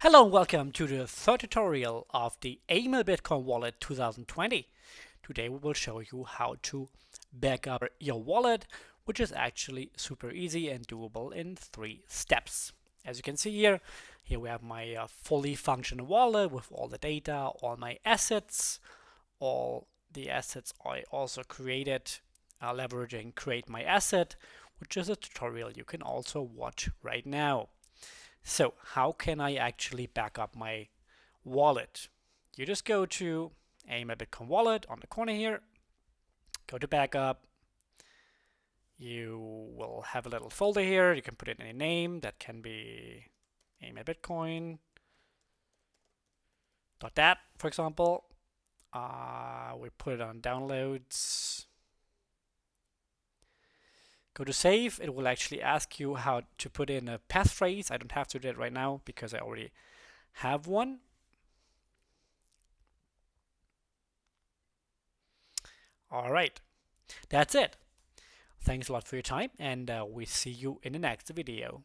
Hello and welcome to the third tutorial of the AML BitCoin Wallet 2020. Today we will show you how to back up your wallet, which is actually super easy and doable in 3 steps. As you can see here we have my fully functional wallet with all the data, all my assets, all the assets I also created leveraging Create My Asset, which is a tutorial you can also watch right now. So how can I actually back up my wallet? You just go to AML BitCoin Wallet on the corner here, go to backup. You will have a little folder here. You can put in any name. That can be AML Bitcoin. .dat, for example. We put it on downloads. Go to save. It will actually ask you how to put in a passphrase. I don't have to do that right now because I already have one. All right, that's it. Thanks a lot for your time, and we see you in the next video.